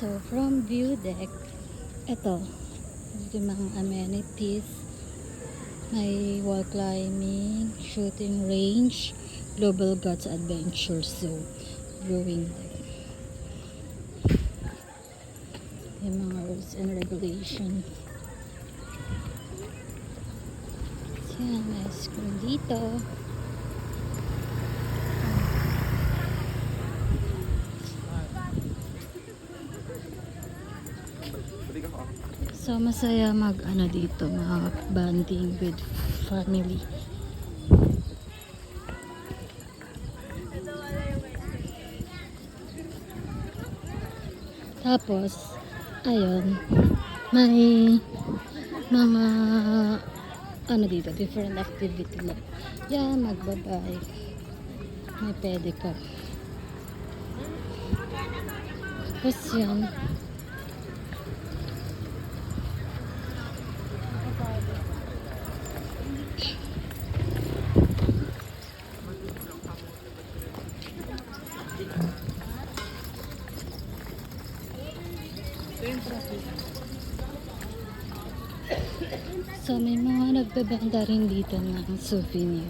So, from view deck, ito yung mga amenities. May wall climbing, shooting range, Global Gods Adventure Zone, viewing deck. Yung mga rules and regulation. So, yan, may screen dito. So, masaya dito, mag bonding with family. Tapos, ayun, may mga dito, different activity lang. Yan, magbabike. May pedicab. Tapos yan. So, may mga nagbebenta rin dito ng souvenir.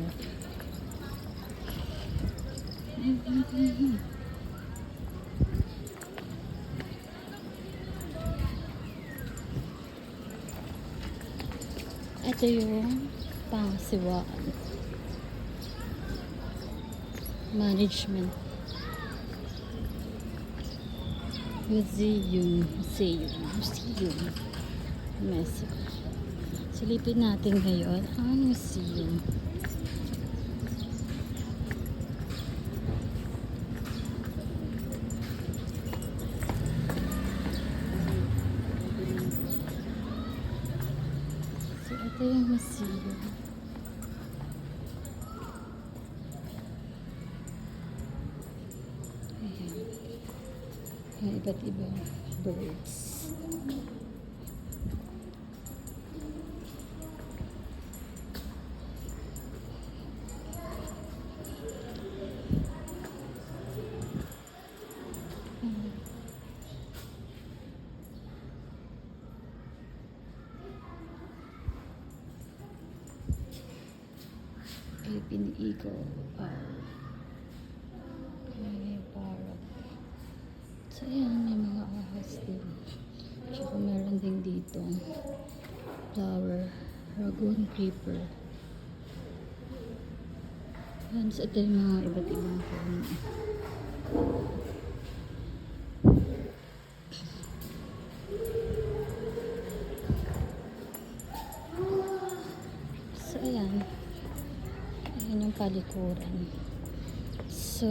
Ito yung pangasiwaan. Management. Museum. Mexico. Silipin natin ngayon ang museum. So, ito yung museum. Ayan. Yung iba't ibang birds. Philippine Eagle. May parrot. So, ayan, may mga ahas din. Tsaka meron din dito flower, Ragoon creeper. Ayan, so ito yung mga iba't ibang puno. So, ayan. Ayan yung palikuran. So,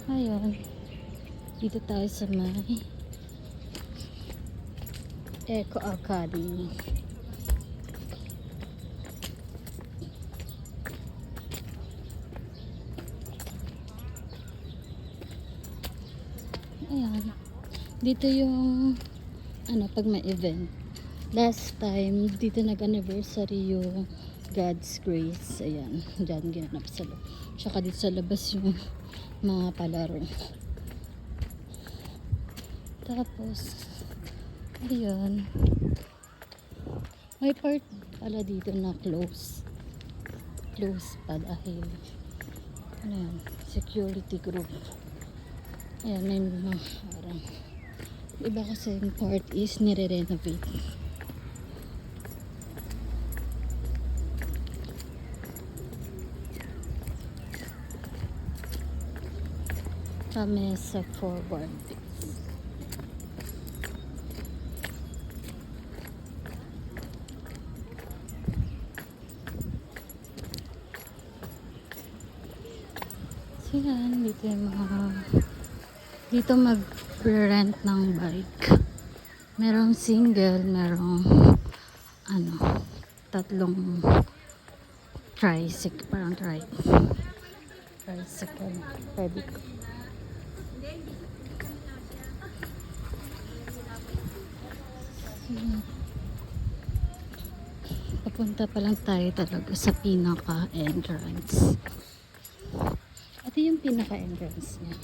ayun. Dito tayo sa may Eco Academy. Ayan. Dito yung pag may event. Last time, dito nag-anniversary yung God's Grace. Ayan. Diyan ginanap sa loob. Tsaka dito sa labas yung mga palaro. Tapos, ayan. May part pala dito na close. Close pa dahil ayan, security group. Ayan, may mga parang iba kasi yung part is nire-renovate. Kami sa forward. So yan, dito yung dito mag-rent ng bike. Merong single, merong tatlong tricycle, parang tricycle, pwede ko. Papunta pa lang tayo talaga sa pinaka entrance. Ito yung pinaka entrance niya.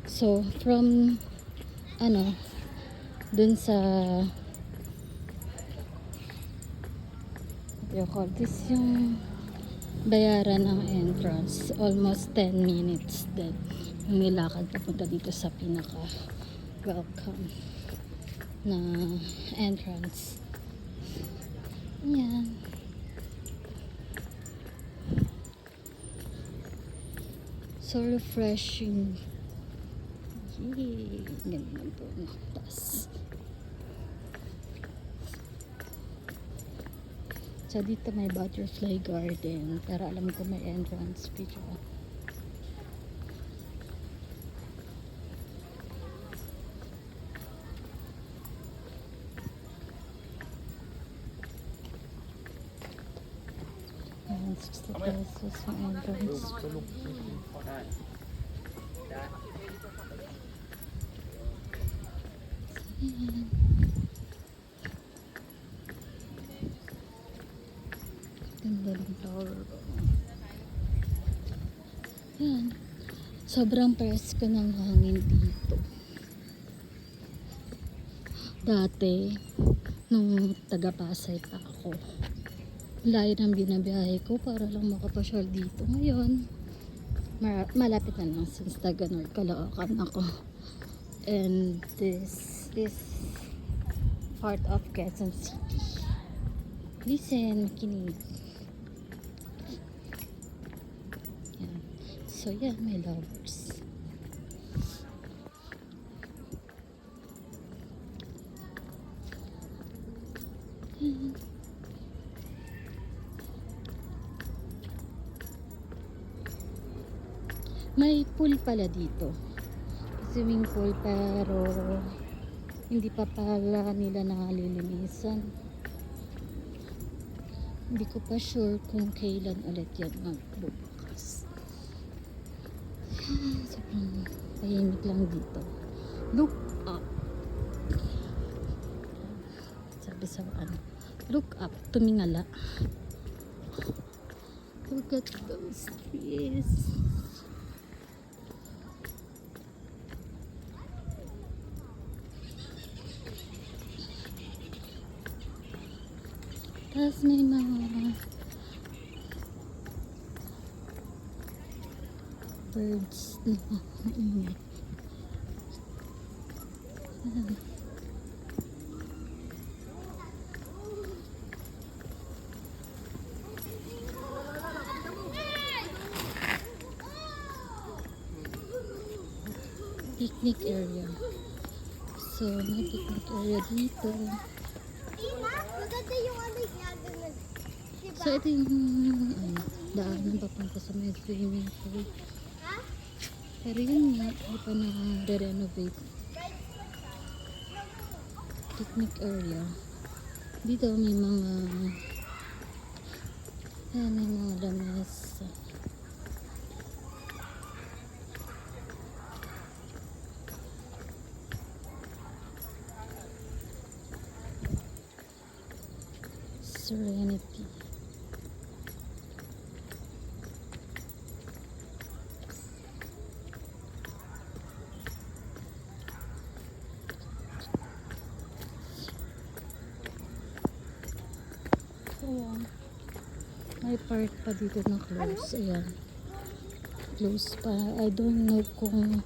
So, from, ano, dun sa, what you call this, yung bayaran ng entrance, almost 10 minutes din yung nilakad papunta dito sa pinaka welcome na entrance. Yan. So refreshing. Yay! Ganda po ng taas. So dito may butterfly garden para alam ko may entrance fee siya. Ayan, 60 pesos ang entrance. Ayan. Ganda ng tower. Ayan. Sobrang presko ng hangin dito. Dati, nung taga-Pasay pa ako, layo ng binabiyahe ko para lang makapasyal dito. Ngayon, malapit na lang since taga-North Caloocan ako. And this is part of Quezon City. Listen, makinig. Yan. So, yan, may lovers. Yan. May pool pala dito. Swimming pool pero hindi pa pala nila nalilinisan. Hindi ko pa sure kung kailan ulit yan magbubukas. Sobrang tahimik lang dito. Look up. Sabi sa ano, look up, tumingala. Look at those trees. Tapos may mga birds na maingay. Picnic area. So, may picnic area dito. Maganda yung ano yan. So, ito yung daanan papunta sa may swimming pool. Ha? Pero yun nga, hindi pa na-renovate. Picnic area. Dito may mga may mga lamesa. Serenity. Ayan. May part pa dito na close. Ayan. Close pa. I don't know kung